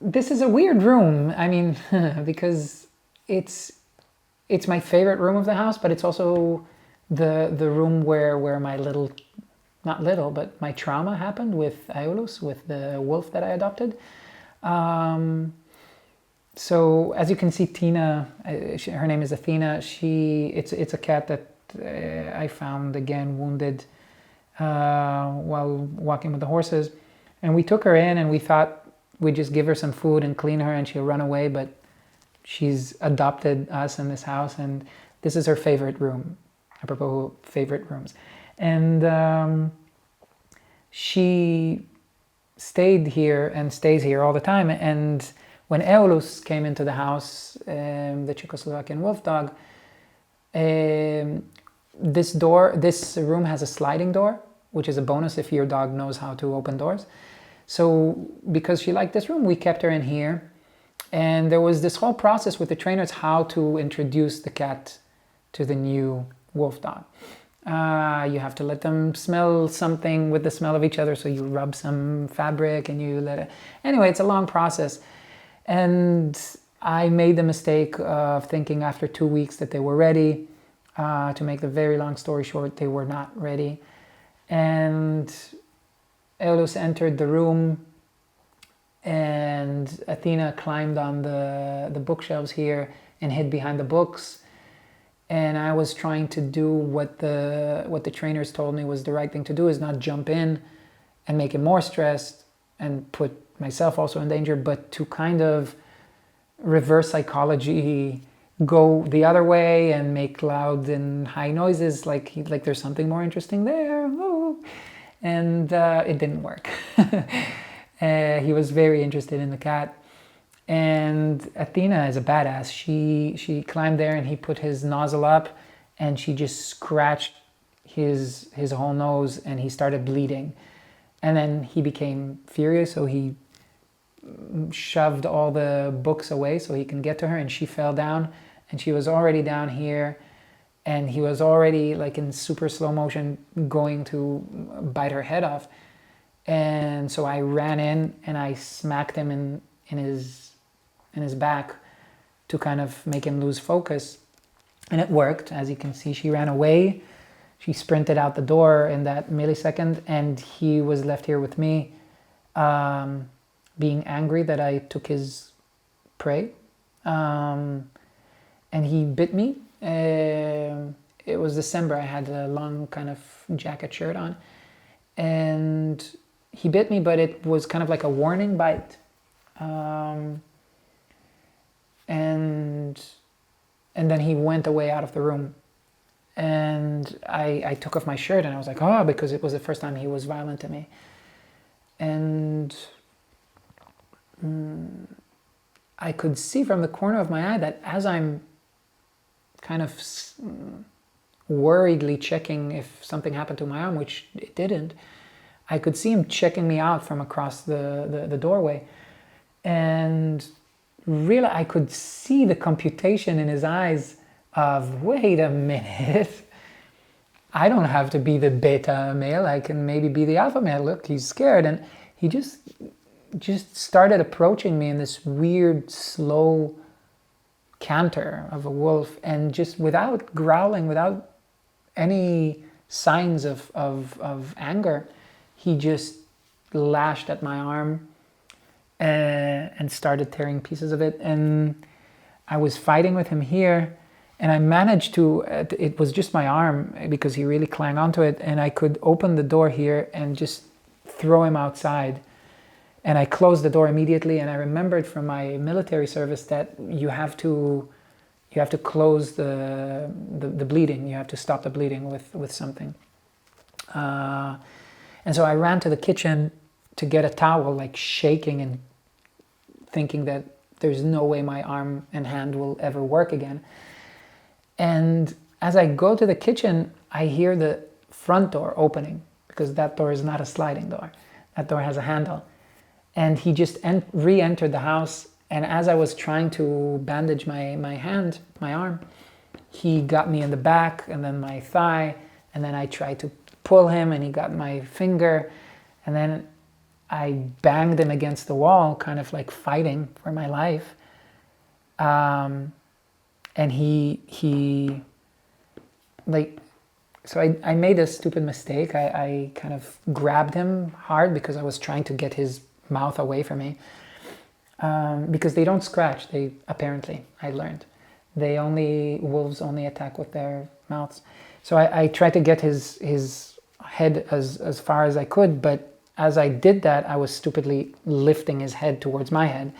This is a weird room. I mean, because it's it's my favorite room of the house, but it's also the room where my little, not little, but my trauma happened with Aeolus, with the wolf that I adopted. Um, so as you can see, Tina, her name is Athena. It's a cat that I found again wounded while walking with the horses, and we took her in, and we thought we'd just give her some food and clean her, and she'll run away. But she's adopted us in this house, and this is her favorite room. Apropos favorite rooms, and she stayed here and stays here all the time. And when Eolus came into the house, the Czechoslovakian wolf dog, this room has a sliding door, which is a bonus if your dog knows how to open doors. So because she liked this room, we kept her in here. And there was this whole process with the trainers how to introduce the cat to the new wolf dog. You have to let them smell something with the smell of each other. So you rub some fabric and you let it. Anyway, it's a long process. And I made the mistake of thinking after 2 weeks that they were ready. To make the very long story short, they were not ready. And Eolus entered the room, and Athena climbed on the bookshelves here and hid behind the books. And I was trying to do what the trainers told me was the right thing to do, is not jump in and make him more stressed and put myself also in danger, but to kind of reverse psychology, go the other way and make loud and high noises like there's something more interesting there. Ooh. And it didn't work. He was very interested in the cat. And Athena is a badass. She climbed there and he put his nozzle up and she just scratched his whole nose and he started bleeding. And then he became furious, so he shoved all the books away so he can get to her, and she fell down, and she was already down here, and he was already like in super slow motion going to bite her head off. And so I ran in and I smacked him in his back to kind of make him lose focus. And it worked. As you can see, she ran away. She sprinted out the door in that millisecond, and he was left here with me, being angry that I took his prey. And he bit me. It was December. I had a long kind of jacket shirt on. And he bit me, but it was kind of like a warning bite. And then he went away out of the room. And I took off my shirt and I was like, oh, because it was the first time he was violent to me. And I could see from the corner of my eye that as I'm kind of worriedly checking if something happened to my arm, which it didn't, I could see him checking me out from across the doorway. And really, I could see the computation in his eyes of, wait a minute, I don't have to be the beta male, I can maybe be the alpha male. Look, he's scared. And he just started approaching me in this weird, slow canter of a wolf, and just without growling, without any signs of anger, he just lashed at my arm and started tearing pieces of it. And I was fighting with him here, and I managed to, it was just my arm because he really clung onto it, and I could open the door here and just throw him outside. And I closed the door immediately, and I remembered from my military service that you have to close the bleeding. You have to stop the bleeding with something. And so I ran to the kitchen to get a towel, like shaking and thinking that there's no way my arm and hand will ever work again. And as I go to the kitchen, I hear the front door opening, because that door is not a sliding door. That door has a handle. And he just re-entered the house. And as I was trying to bandage my hand, my arm, he got me in the back and then my thigh. And then I tried to pull him and he got my finger. And then I banged him against the wall, kind of like fighting for my life. And he like, so I made a stupid mistake. I kind of grabbed him hard because I was trying to get his mouth away from me. Because they don't scratch, apparently, I learned. Wolves only attack with their mouths. So I tried to get his head as far as I could, but as I did that, I was stupidly lifting his head towards my head.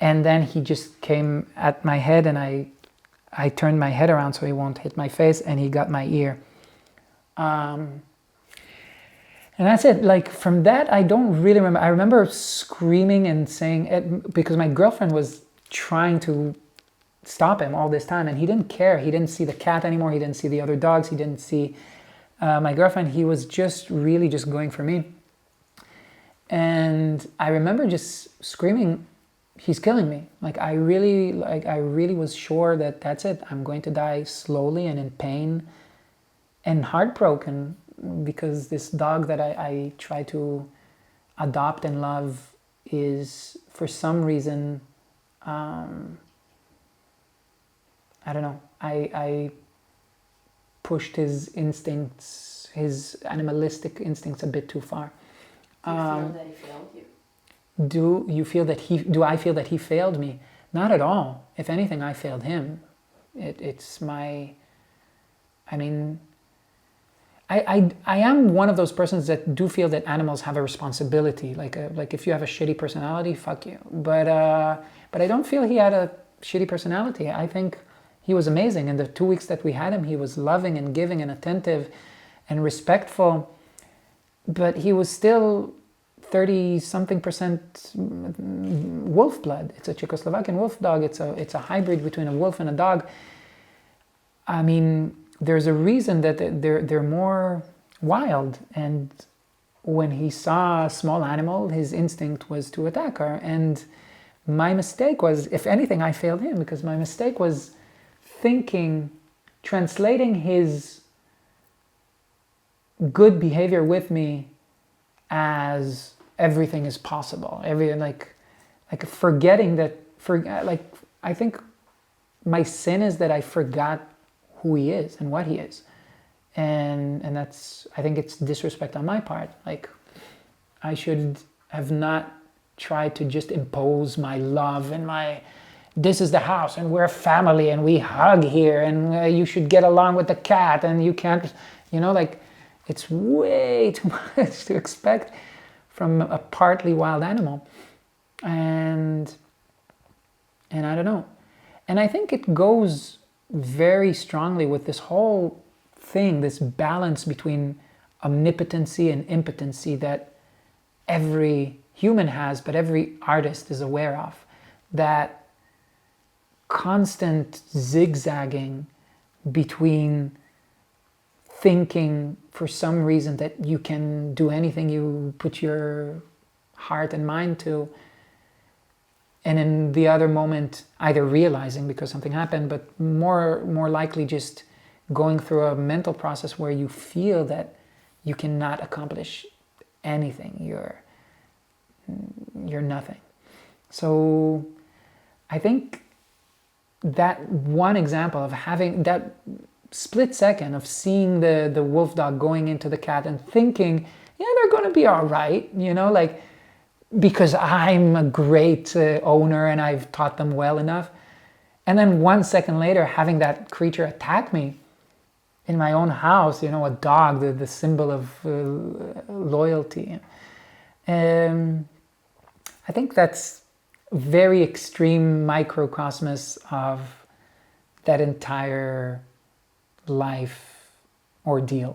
And then he just came at my head, and I turned my head around so he won't hit my face, and he got my ear. And that's it. Like, from that, I don't really remember. I remember screaming and saying it because my girlfriend was trying to stop him all this time, and he didn't care. He didn't see the cat anymore. He didn't see the other dogs. He didn't see my girlfriend. He was just really just going for me. And I remember just screaming, "He's killing me!" Like I really was sure that that's it. I'm going to die slowly and in pain and heartbroken, because this dog that I try to adopt and love is, for some reason, I don't know, I pushed his instincts, his animalistic instincts, a bit too far. Do you feel that he failed you? Do I feel that he failed me? Not at all. If anything, I failed him. I am one of those persons that do feel that animals have a responsibility. Like if you have a shitty personality, fuck you. But I don't feel he had a shitty personality. I think he was amazing. In the 2 weeks that we had him, he was loving and giving and attentive and respectful. But he was still 30-something% wolf blood. It's a Czechoslovakian wolf dog. It's a hybrid between a wolf and a dog. I mean, there's a reason that they're more wild. And when he saw a small animal, his instinct was to attack her. And my mistake was, if anything, I failed him, because my mistake was translating his good behavior with me as everything is possible. Forgetting that. I think my sin is that I forgot who he is and what he is, and that's, I think it's disrespect on my part. Like, I should have not tried to just impose my love and this is the house and we're a family and we hug here and you should get along with the cat and you can't, it's way too much to expect from a partly wild animal. And I don't know. And I think it goes very strongly with this whole thing, this balance between omnipotency and impotency that every human has, but every artist is aware of. That constant zigzagging between thinking for some reason that you can do anything you put your heart and mind to, and in the other moment either realizing because something happened, but more likely just going through a mental process where you feel that you cannot accomplish anything. You're nothing. So I think that one example of having that split second of seeing the wolf dog going into the cat and thinking, yeah, they're going to be all right, because I'm a great owner and I've taught them well enough. And then 1 second later, having that creature attack me in my own house, a dog, the symbol of loyalty. I think that's very extreme microcosmos of that entire life ordeal.